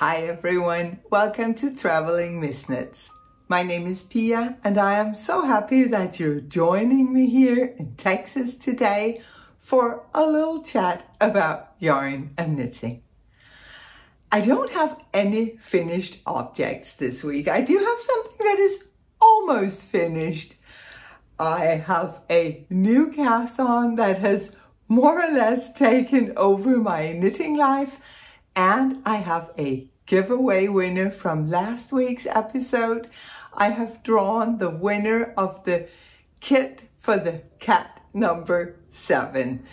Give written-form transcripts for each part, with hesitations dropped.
Hi everyone, welcome to Traveling Misknits. My name is Pia and I am so happy that you're joining me here in Texas today for a little chat about yarn and knitting. I don't have any finished objects this week. I do have something that is almost finished. I have a new cast on that has more or less taken over my knitting life, and I have a giveaway winner from last week's episode. I have drawn the winner of the kit for the cat number 7.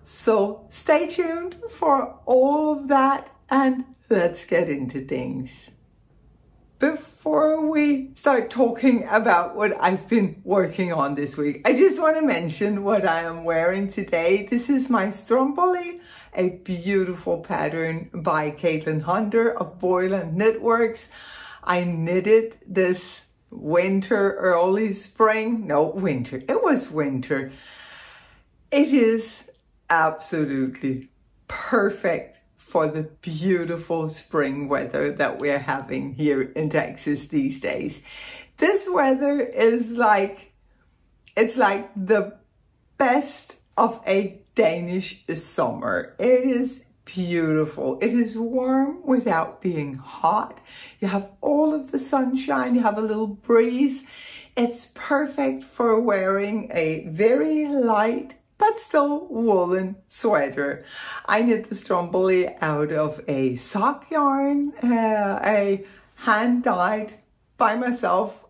So stay tuned for all of that and let's get into things. Before we start talking about what I've been working on this week, I just want to mention what I am wearing today. This is my Stromboli, a beautiful pattern by Caitlin Hunter of Boyland Knitworks. I knitted this winter, early spring. No, winter. It was winter. It is absolutely perfect for the beautiful spring weather that we're having here in Texas these days. This weather is it's like the best of a Danish summer. It is beautiful. It is warm without being hot. You have all of the sunshine. You have a little breeze. It's perfect for wearing a very light but still woolen sweater. I knit the Stromboli out of a sock yarn, a hand dyed by myself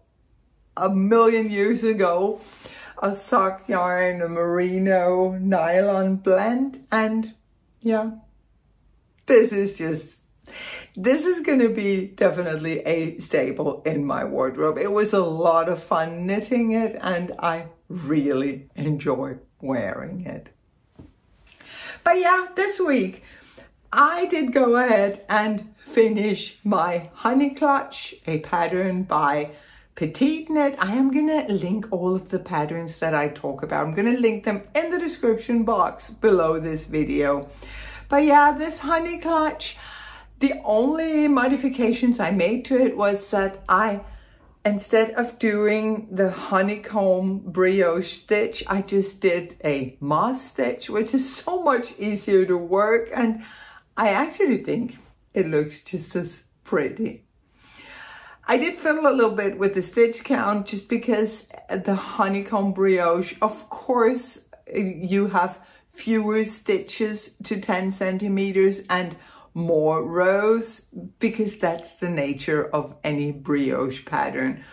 a million years ago. A sock yarn, a merino nylon blend, and yeah, this is going to be definitely a staple in my wardrobe. It was a lot of fun knitting it and I really enjoy wearing it. But yeah, this week I did go ahead and finish my honey clutch, a pattern by Petite Knit. I am going to link all of the patterns that I talk about. I'm going to link them in the description box below this video. But yeah, this honey clutch, the only modifications I made to it was that instead of doing the honeycomb brioche stitch, I just did a moss stitch, which is so much easier to work. And I actually think it looks just as pretty. I did fiddle a little bit with the stitch count just because the honeycomb brioche, of course, you have fewer stitches to 10 centimeters and more rows because that's the nature of any brioche pattern.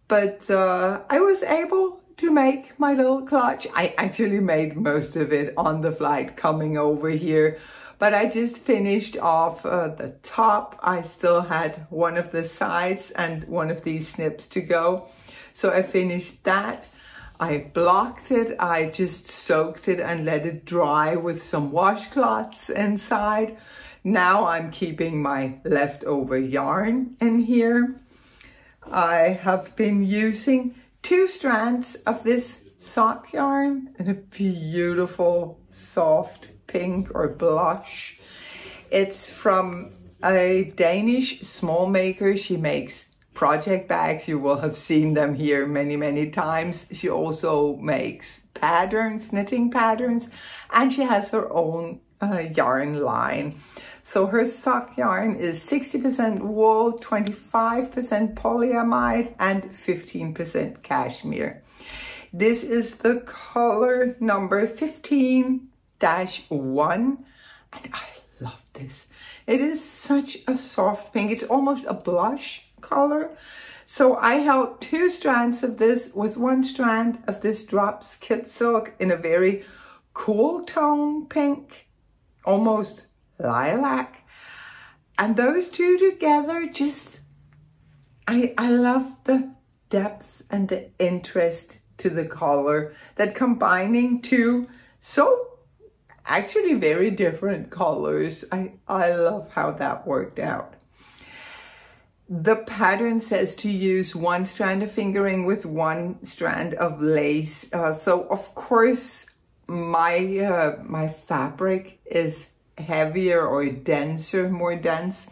But I was able to make my little clutch. I actually made most of it on the flight coming over here. But I just finished off the top. I still had one of the sides and one of these snips to go. So I finished that. I blocked it. I just soaked it and let it dry with some washcloths inside. Now I'm keeping my leftover yarn in here. I have been using 2 strands of this sock yarn in a beautiful soft pink or blush. It's from a Danish small maker. She makes project bags. You will have seen them here many times. She also makes patterns, knitting patterns, and she has her own yarn line. So her sock yarn is 60% wool, 25% polyamide, and 15% cashmere. This is the color number 15-1, and I love this. It is such a soft pink. It's almost a blush color. So I held 2 strands of this with 1 strand of this Drops Kit Silk in a very cool tone pink, almost lilac. And those 2 together just, I love the depth and the interest to the color, that combining 2 so actually very different colors. I love how that worked out. The pattern says to use 1 strand of fingering with 1 strand of lace. So of course my fabric is heavier or denser, more dense.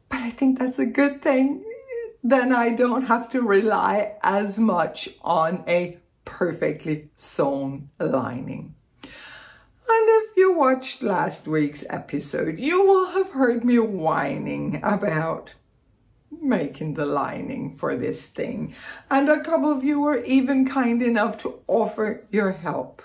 but I think that's a good thing. Then I don't have to rely as much on a perfectly sewn lining. And if you watched last week's episode, you will have heard me whining about making the lining for this thing. And a couple of you were even kind enough to offer your help.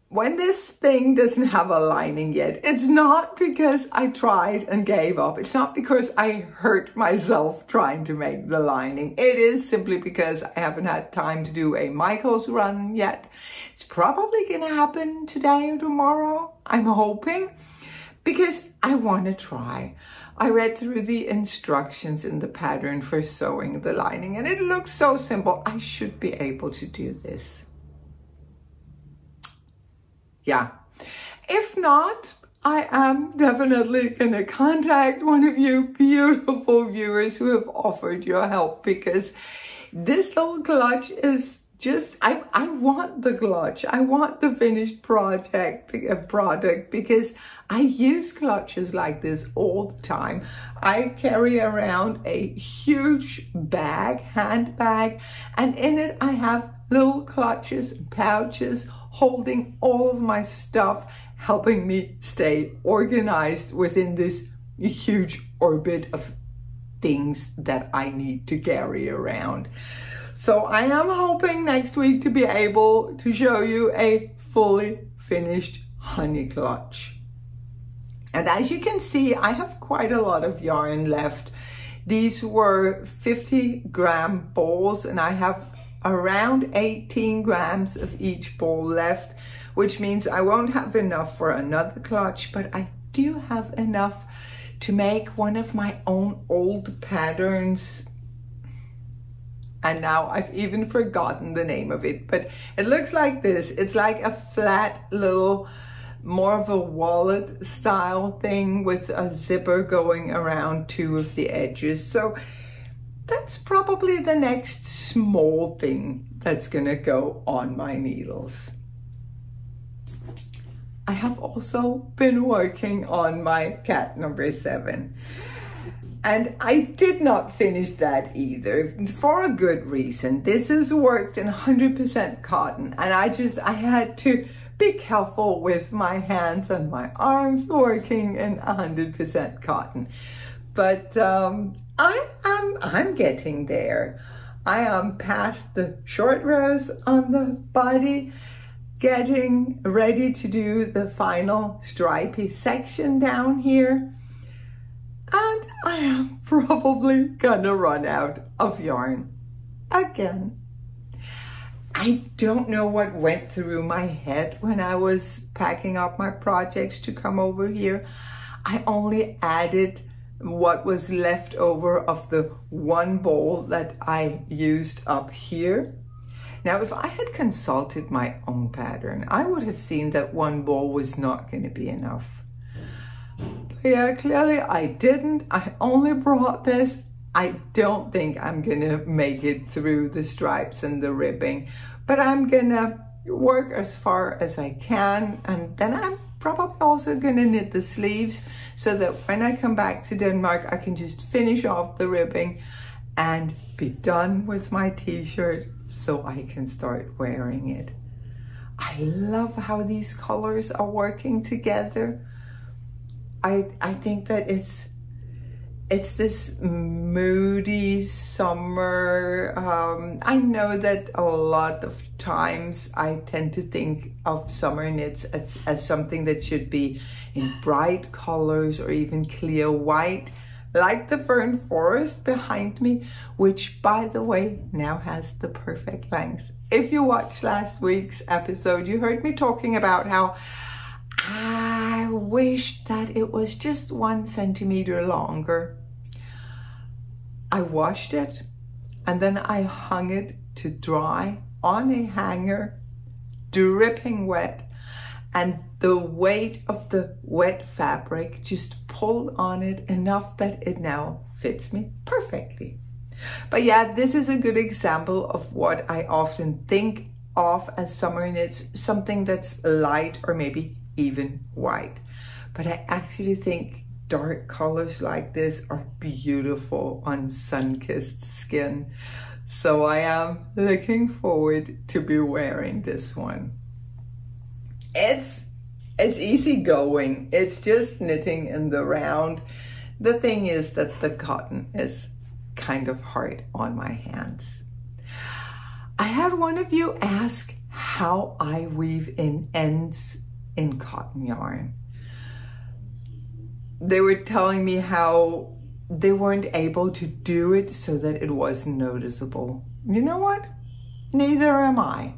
When this thing doesn't have a lining yet, it's not because I tried and gave up. It's not because I hurt myself trying to make the lining. It is simply because I haven't had time to do a Michael's run yet. It's probably going to happen today or tomorrow, I'm hoping, because I want to try. I read through the instructions in the pattern for sewing the lining, and it looks so simple. I should be able to do this. Yeah. If not, I am definitely going to contact one of you beautiful viewers who have offered your help, because this little clutch is just, I want the clutch. I want the finished product because I use clutches like this all the time. I carry around a huge bag, handbag, and in it I have little clutches and pouches holding all of my stuff, helping me stay organized within this huge orbit of things that I need to carry around. So I am hoping next week to be able to show you a fully finished honey clutch. And as you can see, I have quite a lot of yarn left. These were 50-gram balls, and I have around 18 grams of each ball left, which means I won't have enough for another clutch, but I do have enough to make one of my own old patterns. And now I've even forgotten the name of it, but it looks like this. It's like a flat little, more of a wallet style thing with a zipper going around two of the edges. So that's probably the next small thing that's gonna go on my needles. I have also been working on my cat number 7. And I did not finish that either, for a good reason. This is worked in 100% cotton, and I had to be careful with my hands and my arms working in 100% cotton. But I'm getting there. I am past the short rows on the body, getting ready to do the final stripy section down here. And I am probably gonna run out of yarn again. I don't know what went through my head when I was packing up my projects to come over here. I only added what was left over of the one bowl that I used up here. Now, if I had consulted my own pattern, I would have seen that one bowl was not going to be enough. Yeah, clearly I didn't. I only brought this. I don't think I'm gonna make it through the stripes and the ribbing, but I'm gonna work as far as I can, and then I'm probably also gonna knit the sleeves so that when I come back to Denmark, I can just finish off the ribbing and be done with my t-shirt so I can start wearing it. I love how these colors are working together. I think that it's this moody summer. I know that a lot of times I tend to think of summer knits as something that should be in bright colors or even clear white, like the fern forest behind me, which, by the way, now has the perfect length. If you watched last week's episode, you heard me talking about how I wish that it was just 1 centimeter longer. I washed it and then I hung it to dry on a hanger, dripping wet, and the weight of the wet fabric just pulled on it enough that it now fits me perfectly. But yeah, this is a good example of what I often think of as summer knits, something that's light or maybe even white. But I actually think dark colors like this are beautiful on sun-kissed skin. So I am looking forward to be wearing this one. It's easy going. It's just knitting in the round. The thing is that the cotton is kind of hard on my hands. I had one of you ask how I weave in ends in cotton yarn. They were telling me how they weren't able to do it so that it wasn't noticeable. You know what? Neither am I.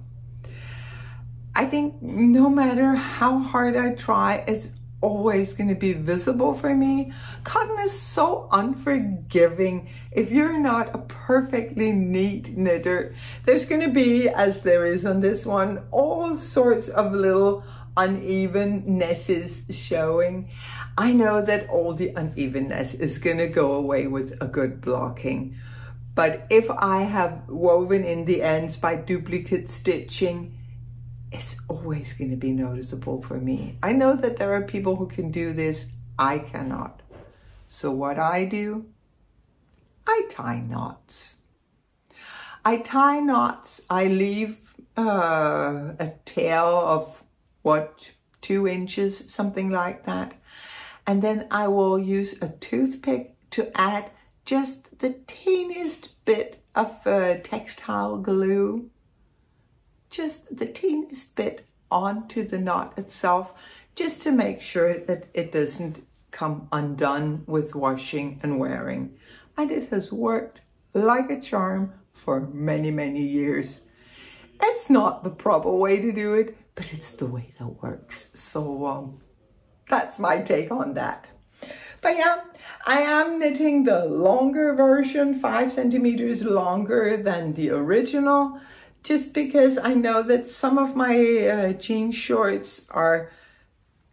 I think no matter how hard I try, it's always going to be visible for me. Cotton is so unforgiving. If you're not a perfectly neat knitter, there's going to be, as there is on this one, all sorts of little unevennesses showing. I know that all the unevenness is going to go away with a good blocking. But if I have woven in the ends by duplicate stitching, it's always going to be noticeable for me. I know that there are people who can do this. I cannot. So what I do, I tie knots. I tie knots. I leave a tail of, 2 inches, something like that. And then I will use a toothpick to add just the teeniest bit of textile glue. Just the teeniest bit onto the knot itself, just to make sure that it doesn't come undone with washing and wearing. And it has worked like a charm for many, many years. It's not the proper way to do it, but it's the way that works. So that's my take on that. But yeah, I am knitting the longer version, 5 centimeters longer than the original, just because I know that some of my jean shorts are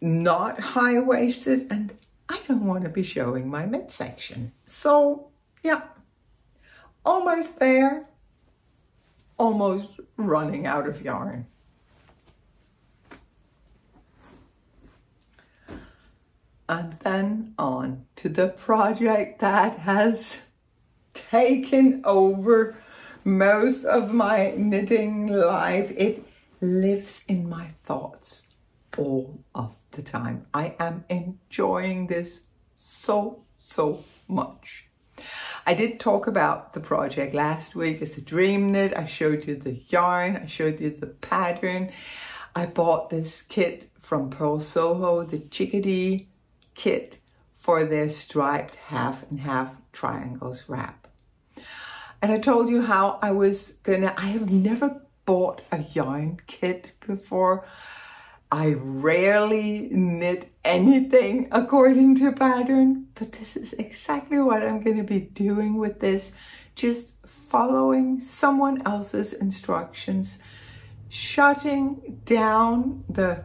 not high-waisted and I don't want to be showing my midsection. So yeah, almost there, almost running out of yarn. And then on to the project that has taken over most of my knitting life. It lives in my thoughts all of the time. I am enjoying this so much. I did talk about the project last week as a dream knit. I showed you the yarn, I showed you the pattern. I bought this kit from Pearl Soho, the Chickadee kit for their striped half and half triangles wrap. And I told you how I have never bought a yarn kit before. I rarely knit anything according to pattern, but this is exactly what I'm going to be doing with this. Just following someone else's instructions, shutting down the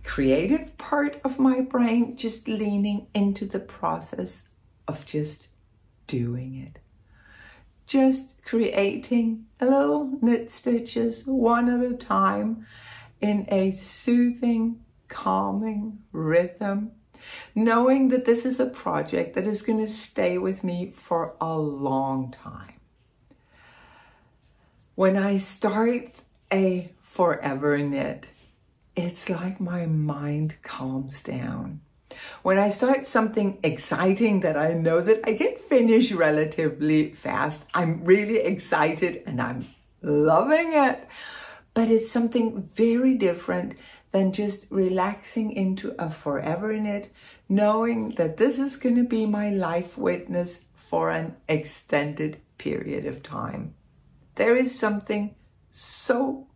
creative part of my brain, just leaning into the process of just doing it. Just creating a little knit stitches one at a time in a soothing, calming rhythm, knowing that this is a project that is going to stay with me for a long time. When I start a forever knit, it's like my mind calms down. When I start something exciting that I know that I can finish relatively fast, I'm really excited and I'm loving it. But it's something very different than just relaxing into a forever knit, knowing that this is going to be my life witness for an extended period of time. There is something so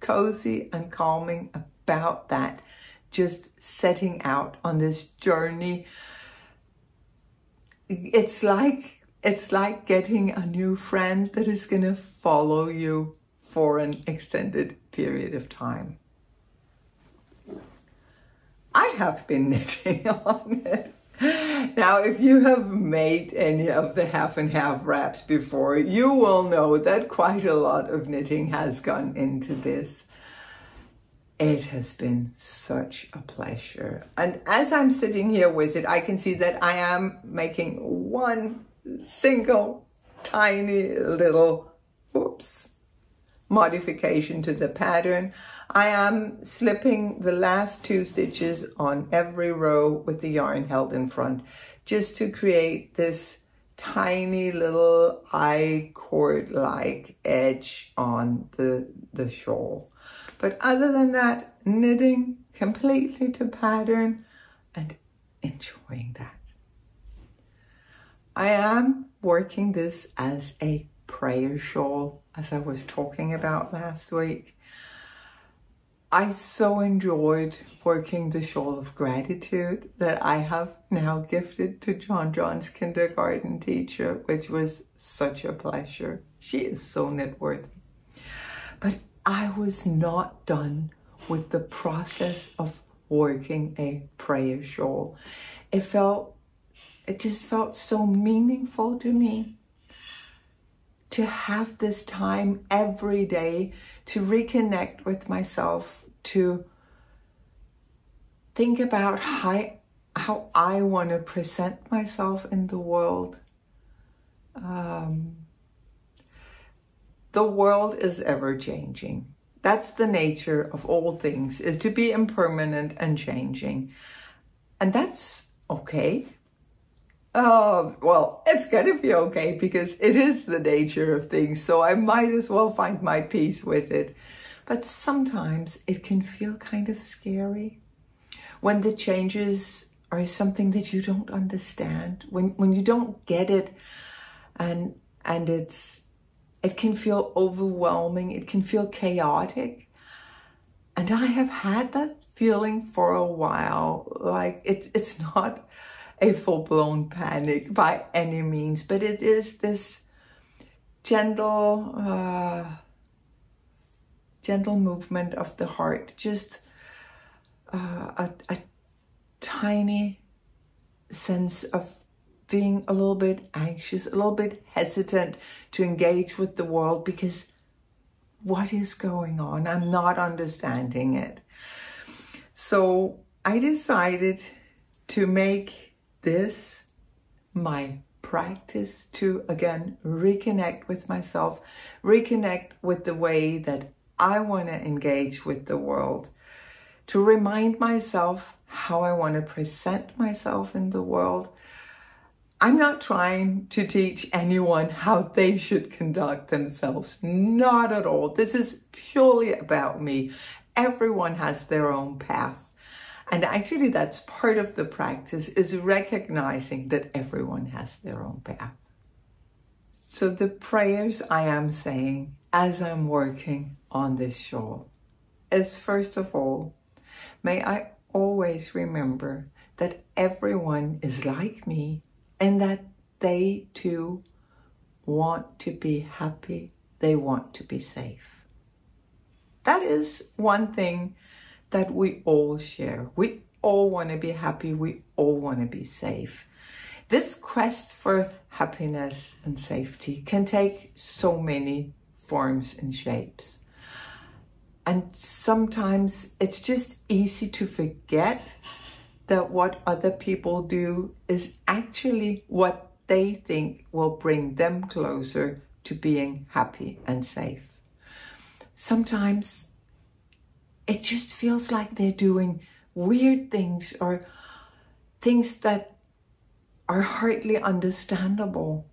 cozy and calming about that. Just setting out on this journey. It's like getting a new friend that is going to follow you for an extended period of time. I have been knitting on it. Now, if you have made any of the half and half wraps before, you will know that quite a lot of knitting has gone into this. It has been such a pleasure. And as I'm sitting here with it, I can see that I am making one single tiny little, modification to the pattern. I am slipping the last 2 stitches on every row with the yarn held in front, just to create this tiny little I-cord-like edge on the shawl. But other than that, knitting completely to pattern and enjoying that. I am working this as a prayer shawl, as I was talking about last week. I so enjoyed working the shawl of gratitude that I have now gifted to John's kindergarten teacher, which was such a pleasure. She is so knit worthy. But I was not done with the process of working a prayer shawl. It just felt so meaningful to me to have this time every day to reconnect with myself, to think about how I want to present myself in the world. The world is ever changing. That's the nature of all things, is to be impermanent and changing. And that's okay. Well, it's gonna be okay because it is the nature of things, so I might as well find my peace with it. But sometimes it can feel kind of scary when the changes are something that you don't understand, when you don't get it, and it can feel overwhelming, it can feel chaotic. And I have had that feeling for a while. Like it's not a full-blown panic by any means, but it is this gentle movement of the heart, just a tiny sense of being a little bit anxious, a little bit hesitant to engage with the world because what is going on? I'm not understanding it. So I decided to make this my practice to, again, reconnect with myself, reconnect with the way that I want to engage with the world, to remind myself how I want to present myself in the world. I'm not trying to teach anyone how they should conduct themselves. Not at all. This is purely about me. Everyone has their own path. And actually that's part of the practice, is recognizing that everyone has their own path. So the prayers I am saying as I'm working on this shawl is, first of all, may I always remember that everyone is like me and that they too want to be happy. They want to be safe. That is one thing that we all share. We all want to be happy. We all want to be safe. This quest for happiness and safety can take so many forms and shapes. And sometimes it's just easy to forget that what other people do is actually what they think will bring them closer to being happy and safe. Sometimes it just feels like they're doing weird things or things that are hardly understandable.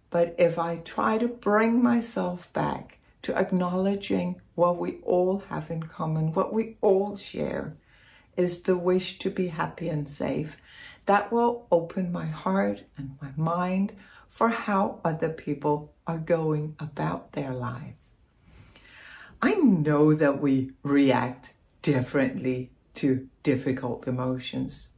But if I try to bring myself back to acknowledging what we all have in common, what we all share, is the wish to be happy and safe, that will open my heart and my mind for how other people are going about their life. I know that we react differently to difficult emotions.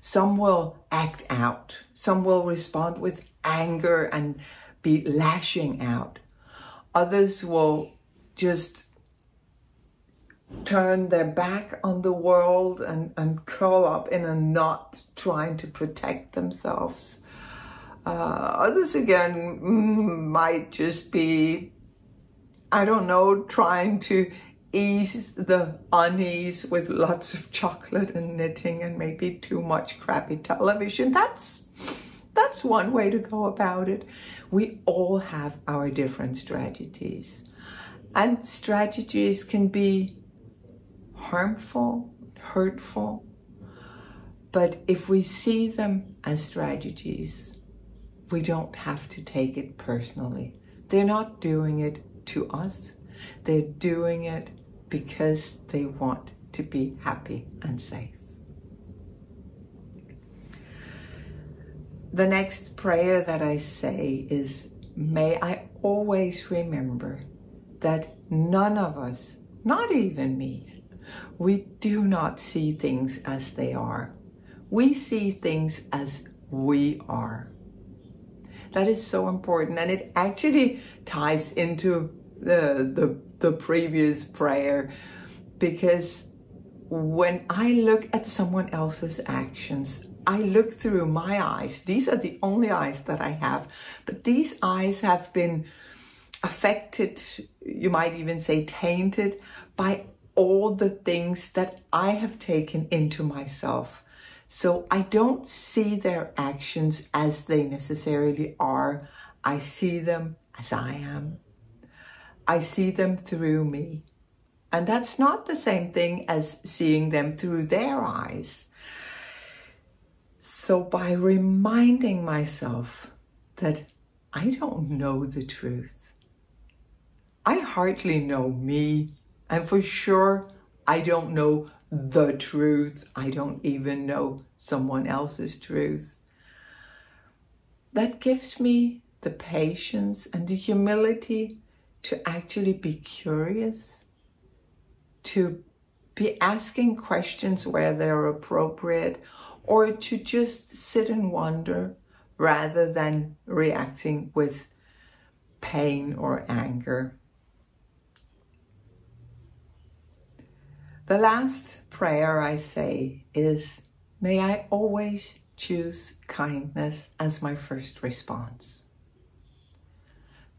Some will act out. Some will respond with anger and be lashing out. Others will just turn their back on the world and curl up in a knot trying to protect themselves. Others again might just be, I don't know, trying to ease the unease with lots of chocolate and knitting and maybe too much crappy television. That's one way to go about it. We all have our different strategies, and strategies can be harmful, hurtful, but if we see them as strategies, we don't have to take it personally. They're not doing it to us. They're doing it because they want to be happy and safe. The next prayer that I say is, may I always remember that none of us, not even me, we do not see things as they are. We see things as we are. That is so important, and it actually ties into the previous prayer, because when I look at someone else's actions, I look through my eyes. These are the only eyes that I have, but these eyes have been affected, you might even say tainted, by all the things that I have taken into myself. So I don't see their actions as they necessarily are. I see them as I am. I see them through me. And that's not the same thing as seeing them through their eyes. So by reminding myself that I don't know the truth, I hardly know me, and for sure I don't know the truth. I don't even know someone else's truth. That gives me the patience and the humility to actually be curious, to be asking questions where they're appropriate, or to just sit and wonder rather than reacting with pain or anger. The last prayer I say is, may I always choose kindness as my first response.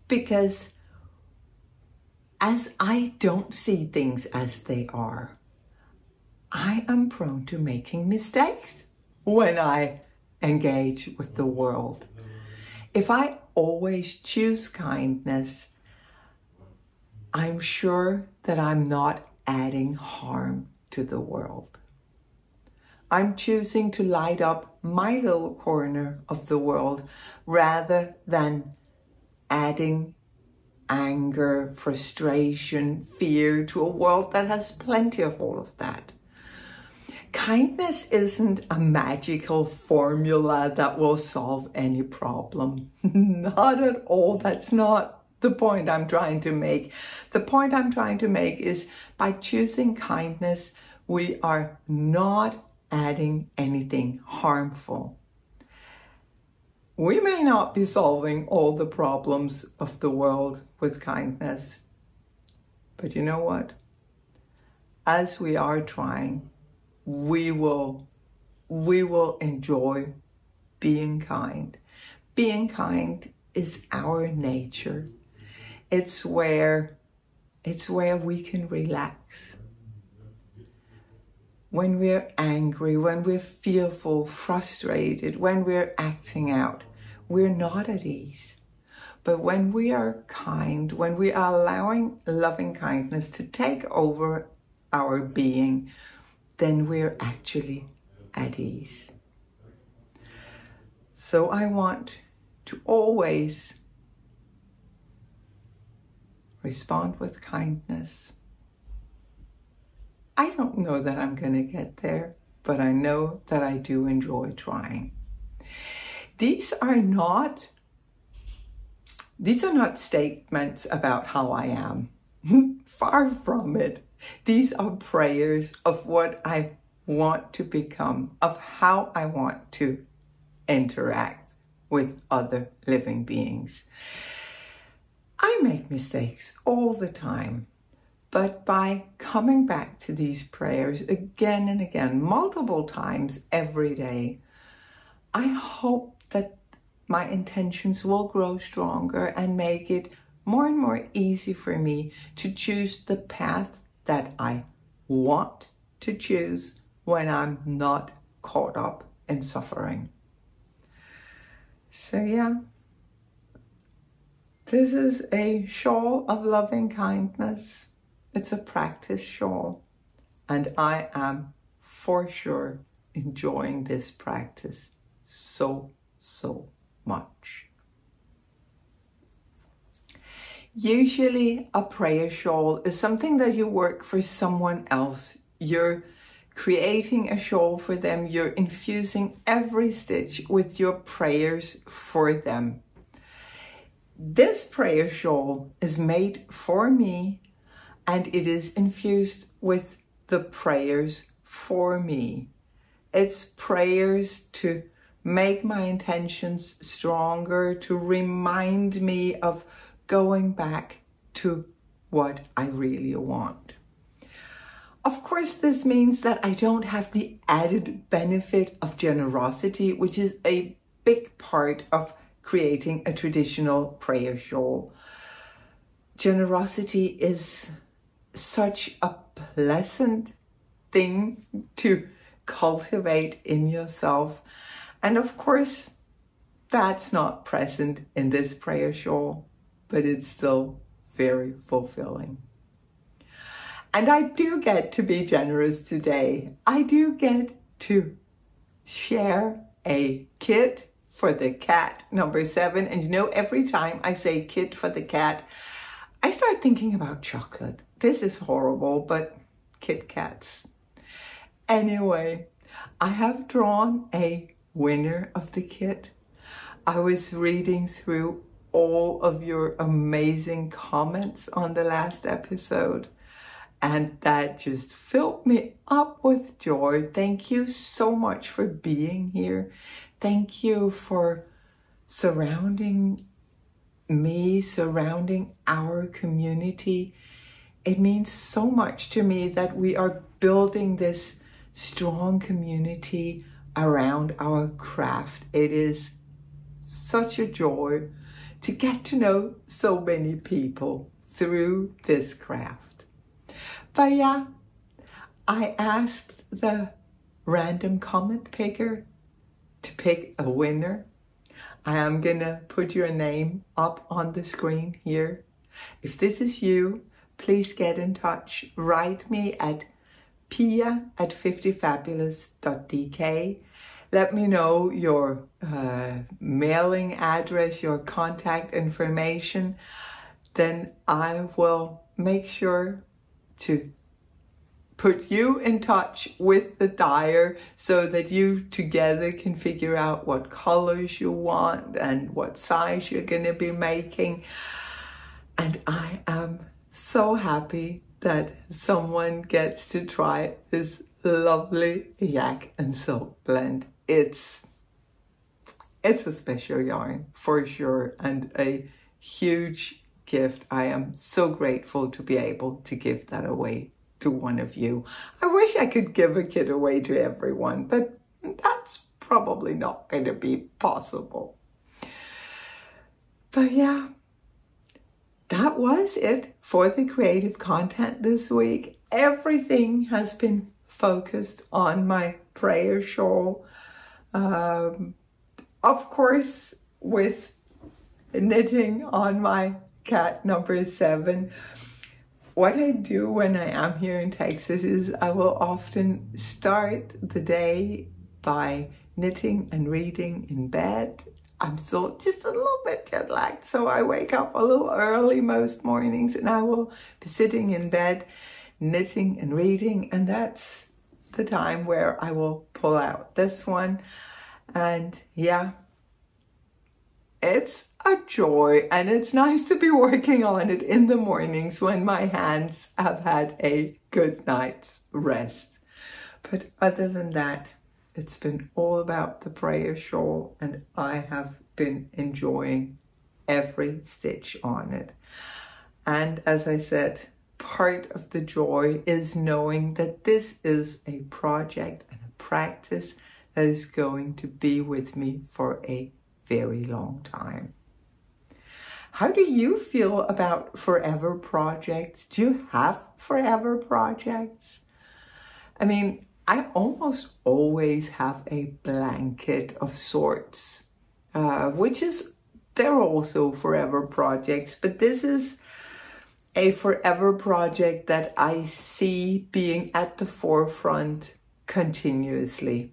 Because as I don't see things as they are, I am prone to making mistakes when I engage with the world. If I always choose kindness, I'm sure that I'm not adding harm to the world. I'm choosing to light up my little corner of the world rather than adding anger, frustration, fear to a world that has plenty of all of that. Kindness isn't a magical formula that will solve any problem. Not at all. That's not the point I'm trying to make. The point I'm trying to make is by choosing kindness, we are not adding anything harmful. We may not be solving all the problems of the world with kindness, but you know what? As we are trying, we will enjoy being kind. Being kind is our nature. It's where we can relax. When we're angry, when we're fearful, frustrated, when we're acting out, we're not at ease. But when we are kind, when we are allowing loving kindness to take over our being, then we're actually at ease. So I want to always respond with kindness. I don't know that I'm going to get there, but I know that I do enjoy trying. These are not statements about how I am. Far from it. These are prayers of what I want to become, of how I want to interact with other living beings. I make mistakes all the time, but by coming back to these prayers again and again, multiple times every day, I hope that my intentions will grow stronger and make it more and more easy for me to choose the path that I want to choose when I'm not caught up in suffering. So yeah, this is a shawl of loving kindness. It's a practice shawl, and I am for sure enjoying this practice so much. Usually a prayer shawl is something that you work for someone else. You're creating a shawl for them. You're infusing every stitch with your prayers for them. This prayer shawl is made for me, and it is infused with the prayers for me. It's prayers to make my intentions stronger, to remind me of going back to what I really want. Of course, this means that I don't have the added benefit of generosity, which is a big part of creating a traditional prayer shawl. Generosity is such a pleasant thing to cultivate in yourself. And of course, that's not present in this prayer shawl, but it's still very fulfilling. And I do get to be generous today. I do get to share a kit for the cat, number 7. And you know, every time I say kit for the cat, I start thinking about chocolate. This is horrible, but Kit Kats. Anyway, I have drawn a winner of the kit. I was reading through all of your amazing comments on the last episode, and that just filled me up with joy. Thank you so much for being here. Thank you for surrounding me, surrounding our community. It means so much to me that we are building this strong community around our craft. It is such a joy to get to know so many people through this craft. But yeah, I asked the random comment picker to pick a winner. I am gonna put your name up on the screen here. If this is you, please get in touch. Write me at pia@50fabulous.dk. Let me know your mailing address, your contact information. Then I will make sure to put you in touch with the dyer so that you together can figure out what colors you want and what size you're going to be making. And I am so happy that someone gets to try this lovely yak and silk blend. It's a special yarn for sure, and a huge gift. I am so grateful to be able to give that away to one of you. I wish I could give a kit away to everyone, but that's probably not going to be possible. But yeah, that was it for the creative content this week. Everything has been focused on my prayer shawl. Of course, with knitting on my cat number 7. What I do when I am here in Texas is I will often start the day by knitting and reading in bed. I'm still just a little bit jet lagged, so I wake up a little early most mornings and I will be sitting in bed knitting and reading, and that's the time where I will pull out this one. And yeah, it's a joy, and it's nice to be working on it in the mornings when my hands have had a good night's rest. But other than that, it's been all about the prayer shawl, and I have been enjoying every stitch on it. And as I said, part of the joy is knowing that this is a project and a practice that is going to be with me for a very long time. How do you feel about forever projects? Do you have forever projects? I mean, I almost always have a blanket of sorts, they're also forever projects, but this is a forever project that I see being at the forefront continuously.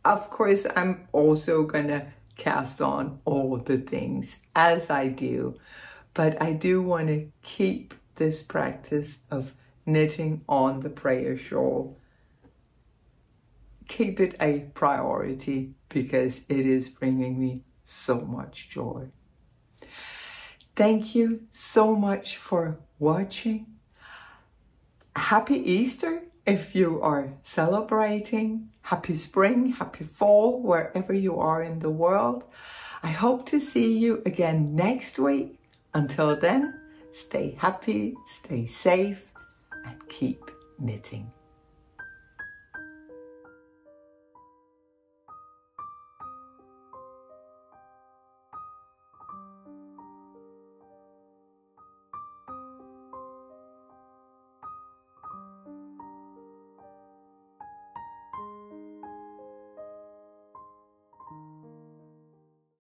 Of course, I'm also gonna cast on all the things as I do, but I do want to keep this practice of knitting on the prayer shawl. Keep it a priority because it is bringing me so much joy. Thank you so much for watching. Happy Easter if you are celebrating. Happy spring, happy fall, wherever you are in the world. I hope to see you again next week. Until then, stay happy, stay safe, and keep knitting.